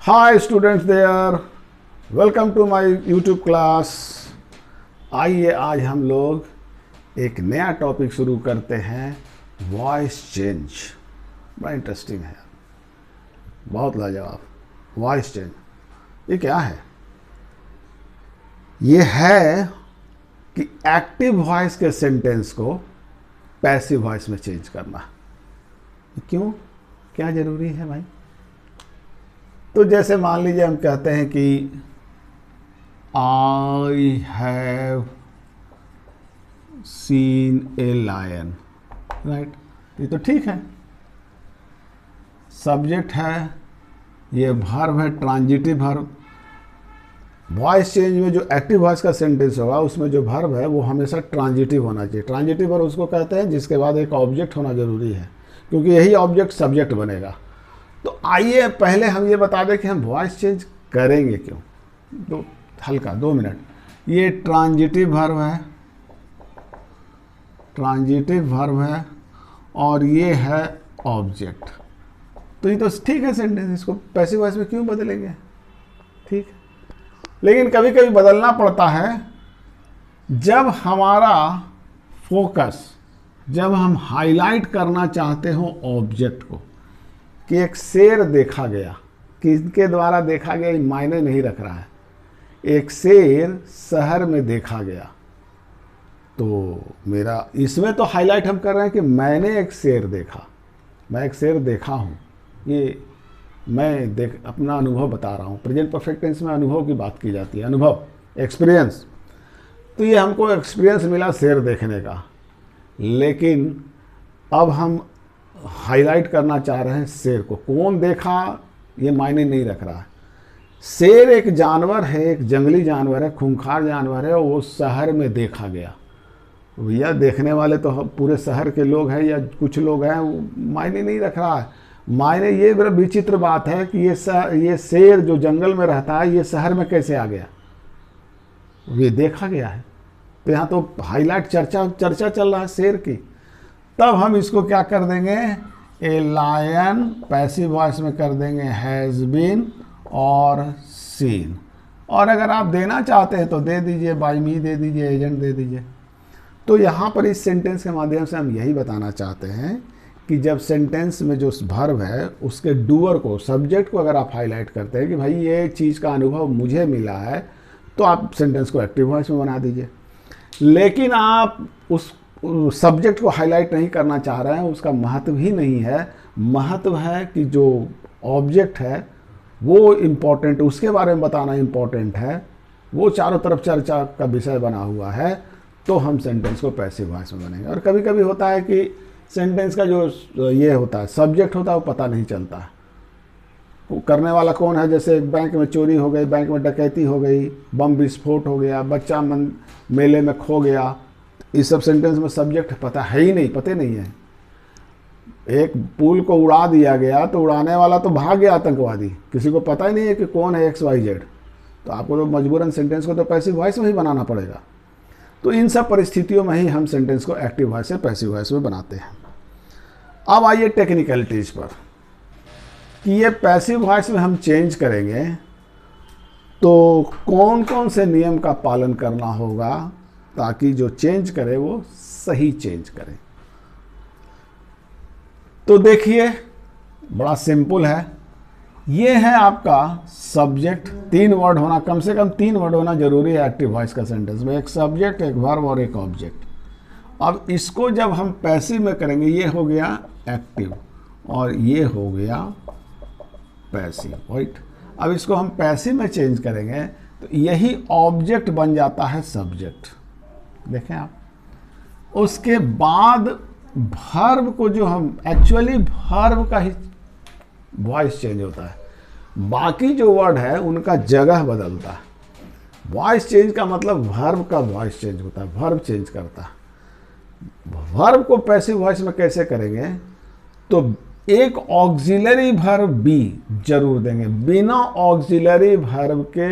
Hi students there, welcome to my YouTube class. आइए आज हम लोग एक नया टॉपिक शुरू करते हैं, वॉइस चेंज। बड़ा इंटरेस्टिंग है, बहुत लाजवाब। वॉइस चेंज ये क्या है? ये है कि एक्टिव वॉइस के सेंटेंस को पैसिव वॉइस में चेंज करना। क्यों, क्या ज़रूरी है भाई? तो जैसे मान लीजिए हम कहते हैं कि I have seen a lion, right? ये तो ठीक है, सब्जेक्ट है, ये वर्ब है, ट्रांजिटिव वर्ब। वॉइस चेंज में जो एक्टिव वॉइस का सेंटेंस होगा उसमें जो वर्ब है वो हमेशा ट्रांजिटिव होना चाहिए। ट्रांजिटिव वर्ब उसको कहते हैं जिसके बाद एक ऑब्जेक्ट होना जरूरी है, क्योंकि यही ऑब्जेक्ट सब्जेक्ट बनेगा। तो आइए पहले हम ये बता दें कि हम वॉइस चेंज करेंगे क्यों। तो हल्का 2 मिनट। ये ट्रांजिटिव वर्ब है, ट्रांजिटिव वर्ब है, और ये है ऑब्जेक्ट। तो ये तो ठीक है सेंटेंस, इसको पैसिव वॉइस में क्यों बदलेंगे? ठीक है, लेकिन कभी कभी बदलना पड़ता है जब हमारा फोकस, जब हम हाईलाइट करना चाहते हो ऑब्जेक्ट को, कि एक शेर देखा गया, किसके द्वारा देखा गया ये मायने नहीं रख रहा है, एक शेर शहर में देखा गया। तो मेरा इसमें तो हाईलाइट हम कर रहे हैं कि मैंने एक शेर देखा, मैं एक शेर देखा हूँ। ये मैं अपना अनुभव बता रहा हूँ। प्रेजेंट परफेक्ट टेंस में अनुभव की बात की जाती है, अनुभव, एक्सपीरियंस। तो ये हमको एक्सपीरियंस मिला शेर देखने का, लेकिन अब हम हाईलाइट करना चाह रहे हैं शेर को। कौन देखा ये मायने नहीं रख रहा है। शेर एक जानवर है, एक जंगली जानवर है, खूंखार जानवर है, और वो शहर में देखा गया। भैया देखने वाले तो पूरे शहर के लोग हैं या कुछ लोग हैं, वो मायने नहीं रख रहा है। मायने ये बड़ा विचित्र बात है कि ये शेर जो जंगल में रहता है ये शहर में कैसे आ गया, ये देखा गया है। तो यहाँ तो हाईलाइट चर्चा चल रहा है शेर की। तब हम इसको क्या कर देंगे, ए लायन पैसिव वॉइस में कर देंगे हैज़ बीन और सीन। और अगर आप देना चाहते हैं तो दे दीजिए, बाय मी दे दीजिए, एजेंट दे दीजिए। तो यहाँ पर इस सेंटेंस के माध्यम से हम यही बताना चाहते हैं कि जब सेंटेंस में जो वर्ब है उसके डूअर को, सब्जेक्ट को अगर आप हाईलाइट करते हैं कि भाई ये चीज़ का अनुभव मुझे मिला है, तो आप सेंटेंस को एक्टिव वॉइस में बना दीजिए। लेकिन आप उस सब्जेक्ट को हाईलाइट नहीं करना चाह रहे हैं, उसका महत्व ही नहीं है। महत्व है कि जो ऑब्जेक्ट है वो इम्पोर्टेंट, उसके बारे में बताना इम्पोर्टेंट है, वो चारों तरफ चर्चा का विषय बना हुआ है। तो हम सेंटेंस को पैसिव वॉइस में बनेंगे। और कभी कभी होता है कि सेंटेंस का जो ये होता है सब्जेक्ट होता है वो पता नहीं चलता है, वो करने वाला कौन है। जैसे बैंक में चोरी हो गई, बैंक में डकैती हो गई, बम विस्फोट हो गया, बच्चा मेले में खो गया, इस सब सेंटेंस में सब्जेक्ट पता है ही नहीं, पते नहीं है। एक पुल को उड़ा दिया गया तो उड़ाने वाला तो भाग गया आतंकवादी, किसी को पता ही नहीं है कि कौन है XYZ। तो आपको तो मजबूरन सेंटेंस को तो पैसिव वॉइस में ही बनाना पड़ेगा। तो इन सब परिस्थितियों में ही हम सेंटेंस को एक्टिव वॉइस से पैसिव वॉइस में बनाते हैं। अब आइए टेक्निकलिटीज पर कि ये पैसिव वॉइस में हम चेंज करेंगे तो कौन कौन से नियम का पालन करना होगा ताकि जो चेंज करे वो सही चेंज करे। तो देखिए बड़ा सिंपल है। ये है आपका सब्जेक्ट, 3 वर्ड होना, कम से कम 3 वर्ड होना जरूरी है एक्टिव वॉइस का सेंटेंस में, एक सब्जेक्ट, एक वर्ब और एक ऑब्जेक्ट। अब इसको जब हम पैसिव में करेंगे, ये हो गया एक्टिव और ये हो गया पैसिव, राइट। अब इसको हम पैसिव में चेंज करेंगे तो यही ऑब्जेक्ट बन जाता है सब्जेक्ट। देखें आप, उसके बाद वर्ब को जो हम एक्चुअली वर्ब का ही वॉइस चेंज होता है, बाकी जो वर्ड है उनका जगह बदलता है। वॉइस चेंज का मतलब वर्ब का वॉइस चेंज होता है, वर्ब चेंज करता है। वर्ब को पैसिव वॉइस में कैसे करेंगे, तो एक ऑक्सिलरी वर्ब बी जरूर देंगे। बिना ऑक्सिलरी वर्ब के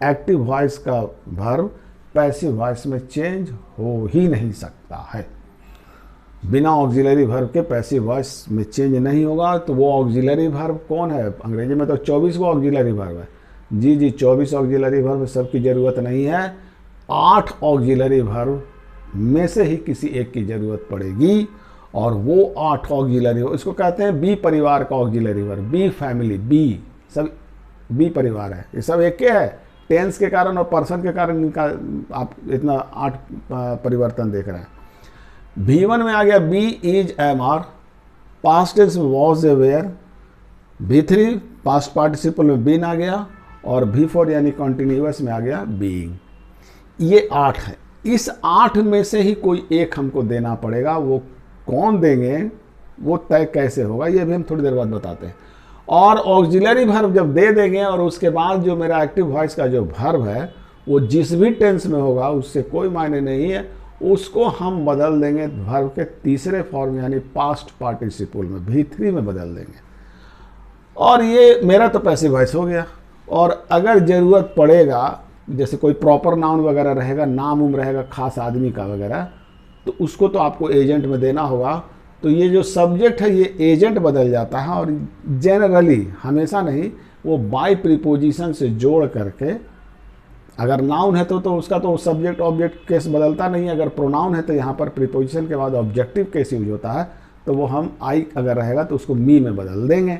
एक्टिव वॉइस का वर्ब पैसिव वॉइस में चेंज हो ही नहीं सकता है। बिना ऑक्सिलरी वर्ब के पैसिव वॉइस में चेंज नहीं होगा। तो वो ऑक्सिलरी वर्ब कौन है? अंग्रेजी में तो 24 को ऑक्सिलरी वर्ब है। जी जी 24 ऑक्सिलरी वर्ब सबकी ज़रूरत नहीं है, 8 ऑक्सिलरी वर्ब में से ही किसी एक की ज़रूरत पड़ेगी। और वो 8 ऑक्सिलरी, इसको कहते हैं बी परिवार का auxiliary verb, be family, be सब बी परिवार है, ये सब एक के है। टेंस के कारण और पर्सन के कारण इनका आप इतना 8 परिवर्तन देख रहे हैं। V1 में आ गया be is am are, past tense में was a were, V3 past participle में बीन आ गया, और V4 यानी कॉन्टिन्यूअस में आ गया बीइंग। ये 8 है। इस 8 में से ही कोई एक हमको देना पड़ेगा। वो कौन देंगे, वो तय कैसे होगा, ये भी हम थोड़ी देर बाद बताते हैं। और ऑक्सिलरी वर्ब जब दे देंगे और उसके बाद जो मेरा एक्टिव वॉइस का जो वर्ब है वो जिस भी टेंस में होगा उससे कोई मायने नहीं है, उसको हम बदल देंगे वर्ब के तीसरे फॉर्म यानी पास्ट पार्टिसिपल में, V3 में बदल देंगे। और ये मेरा तो पैसिव वॉइस हो गया। और अगर ज़रूरत पड़ेगा, जैसे कोई प्रॉपर नाउन वगैरह रहेगा, नाम उम रहेगा खास आदमी का वगैरह, तो उसको तो आपको एजेंट में देना होगा। तो ये जो सब्जेक्ट है ये एजेंट बदल जाता है, और जनरली हमेशा नहीं, वो बाय प्रीपोजिशन से जोड़ करके, अगर नाउन है तो उसका तो सब्जेक्ट ऑब्जेक्ट केस बदलता नहीं। अगर प्रोनाउन है तो यहाँ पर प्रीपोजिशन के बाद ऑब्जेक्टिव केस यूज होता है, तो वो हम आई अगर रहेगा तो उसको मी में बदल देंगे,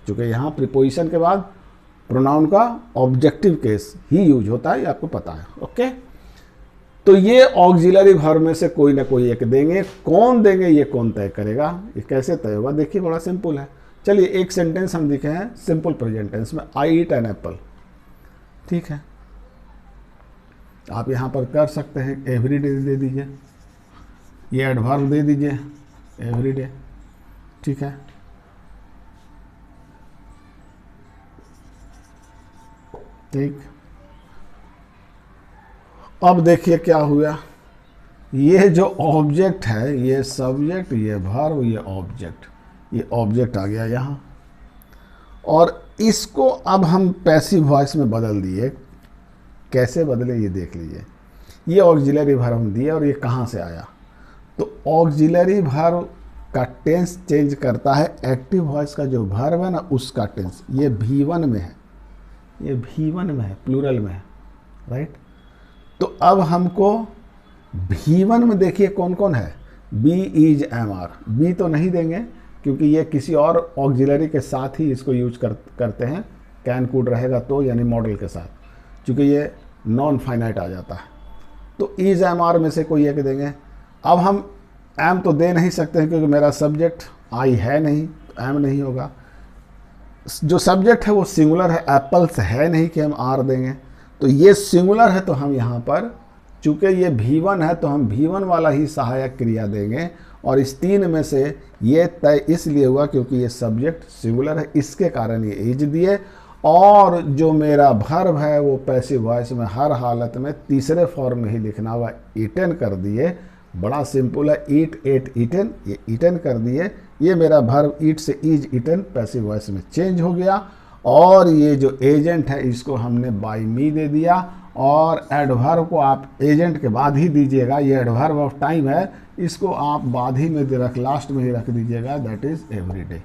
क्योंकि यहाँ प्रीपोजिशन के बाद प्रोनाउन का ऑब्जेक्टिव केस ही यूज होता है, ये आपको पता है। ओके, तो ये ऑक्सिलरी वर्ब में से कोई ना कोई एक देंगे। कौन देंगे ये कौन तय करेगा, ये कैसे तय होगा? देखिए बड़ा सिंपल है। चलिए एक सेंटेंस हम लिखे हैं सिंपल प्रेजेंट टेंस में, आई ईट एन एप्पल। ठीक है, आप यहाँ पर कर सकते हैं एवरीडे दे दीजिए, ये एडवर्ब दे दीजिए एवरीडे। ठीक है, ठीक। अब देखिए क्या हुआ, ये जो ऑब्जेक्ट है, ये सब्जेक्ट, ये वर्ब, ये ऑब्जेक्ट, ये ऑब्जेक्ट आ गया यहाँ, और इसको अब हम पैसिव वॉइस में बदल दिए। कैसे बदले ये देख लीजिए। ये ऑक्सिलरी वर्ब हम दिए और ये कहाँ से आया? तो ऑक्सिलरी वर्ब का टेंस चेंज करता है एक्टिव वॉइस का जो वर्ब है ना, उसका टेंस। ये V1 में है, ये V1 में है, प्लूरल में है, राइट। तो अब हमको V1 में देखिए कौन कौन है, be is am are. Be तो नहीं देंगे क्योंकि ये किसी और ऑक्सिलरी के साथ ही इसको यूज करते हैं, कैन कुड रहेगा तो, यानी मॉडल के साथ, क्योंकि ये नॉन फाइनाइट आ जाता है। तो इज एम आर में से कोई एक देंगे। अब हम एम तो दे नहीं सकते हैं क्योंकि मेरा सब्जेक्ट आई है नहीं, तो एम नहीं होगा। जो सब्जेक्ट है वो सिंगुलर है, एप्पल्स है नहीं कि हम आर देंगे। तो ये सिंगुलर है तो हम यहाँ पर, चूँकि ये V1 है तो हम V1 वाला ही सहायक क्रिया देंगे। और इस 3 में से ये तय इसलिए हुआ क्योंकि ये सब्जेक्ट सिंगुलर है, इसके कारण ये इज दिए। और जो मेरा वर्ब है वो पैसिव वॉइस में हर हालत में तीसरे फॉर्म में ही लिखना हुआ, ईटन कर दिए। बड़ा सिंपल है, ईट एट ईटन, ये ईटन कर दिए। ये मेरा वर्ब ईट से इज ईटन पैसिव वॉइस में चेंज हो गया। और ये जो एजेंट है इसको हमने बाय मी दे दिया। और एडवर्ब को आप एजेंट के बाद ही दीजिएगा, ये एडवर्ब ऑफ टाइम है, इसको आप बाद ही में लास्ट में ही रख दीजिएगा, that is everyday.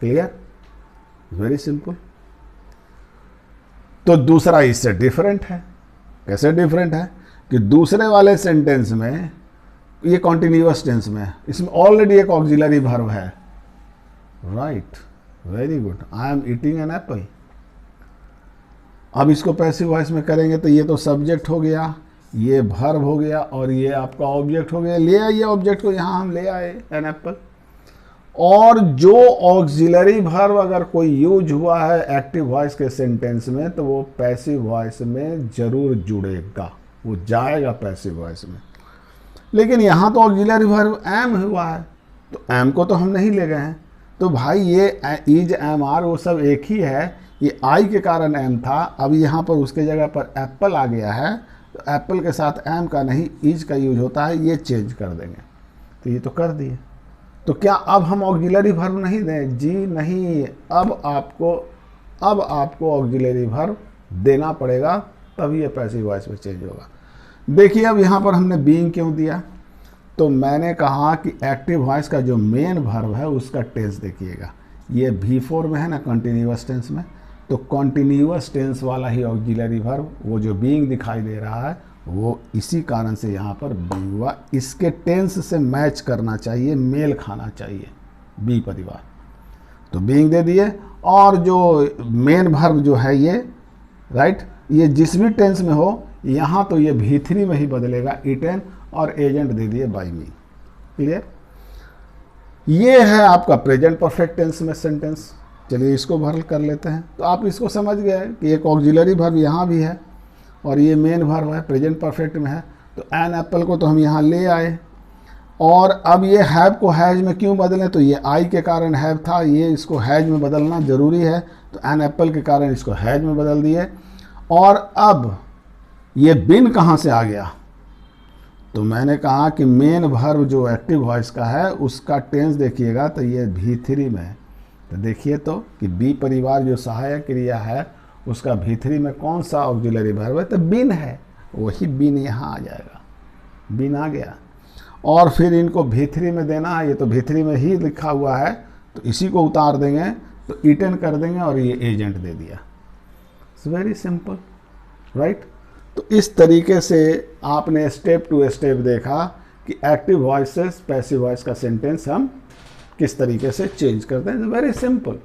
Clear, very simple. तो दूसरा इससे डिफरेंट है। कैसे डिफरेंट है कि दूसरे वाले सेंटेंस में ये कॉन्टिन्यूअस टेंस में है, इसमें ऑलरेडी एक ऑक्सिलरी वर्ब है, right, very good, I am eating an apple. अब इसको पैसिव वॉइस में करेंगे तो ये तो सब्जेक्ट हो गया, ये वर्ब हो गया, और ये आपका ऑब्जेक्ट हो गया। ले आइए ऑब्जेक्ट को, यहाँ हम ले आए एन एप्पल। और जो ऑक्सिलरी वर्ब अगर कोई यूज हुआ है एक्टिव वॉइस के सेंटेंस में तो वो पैसिव वॉइस में जरूर जुड़ेगा, वो जाएगा पैसिव वॉइस में। लेकिन यहाँ तो ऑक्सिलरी वर्ब एम हुआ है, तो एम को तो हम नहीं ले गए हैं। तो भाई ये इज एम आर वो सब एक ही है, ये आई के कारण एम था, अब यहाँ पर उसके जगह पर एप्पल आ गया है, तो एप्पल के साथ एम का नहीं इज का यूज होता है, ये चेंज कर देंगे। तो ये तो कर दिए। तो क्या अब हम ऑक्सिलरी वर्ब नहीं दें? जी नहीं, अब आपको ऑक्सिलरी वर्ब देना पड़ेगा, तभी ये पैसिव वॉइस में चेंज होगा। देखिए अब यहाँ पर हमने बीइंग क्यों दिया? तो मैंने कहा कि एक्टिव वॉइस का जो मेन वर्ब है उसका टेंस देखिएगा, ये V4 में है ना कॉन्टिन्यूअस टेंस में, तो कॉन्टिन्यूअस टेंस वाला ही ऑक्सिलरी वर्ब, वो जो बीइंग दिखाई दे रहा है वो इसी कारण से यहाँ पर बी हुआ। इसके टेंस से मैच करना चाहिए, मेल खाना चाहिए बी परिवार, तो बीइंग दे दिए। और जो मेन वर्ब जो है ये राइट, ये जिस भी टेंस में हो यहाँ तो ये V3 में ही बदलेगा, ईटेन, और एजेंट दे दिए बाय मी। क्लियर? ये है आपका प्रेजेंट परफेक्ट टेंस में सेंटेंस। चलिए इसको भर कर लेते हैं। तो आप इसको समझ गए कि एक ऑक्सिलरी वर्ब यहाँ भी है और ये मेन वर्ब है, प्रेजेंट परफेक्ट में है। तो एन एप्पल को तो हम यहाँ ले आए, और अब ये हैव को हैज में क्यों बदलें, तो ये आई के कारण हैव था, ये इसको हैज में बदलना जरूरी है, तो एन एप्पल के कारण इसको हैज में बदल दिए। और अब ये बिन कहाँ से आ गया, तो मैंने कहा कि मेन वर्ब जो एक्टिव वॉइस का है उसका टेंस देखिएगा तो ये V3 में है। तो देखिए तो कि बी परिवार जो सहायक क्रिया है उसका V3 में कौन सा ऑक्सिलरी वर्ब है, तो बिन है, वही बिन यहाँ आ जाएगा, बिन आ गया। और फिर इनको V3 में देना है, ये तो V3 में ही लिखा हुआ है, तो इसी को उतार देंगे तो ईटेन कर देंगे और ये एजेंट दे दिया। It's very simple right. तो इस तरीके से आपने स्टेप टू स्टेप देखा कि एक्टिव वॉइस से पैसिव वॉइस का सेंटेंस हम किस तरीके से चेंज करते हैं। Very simple.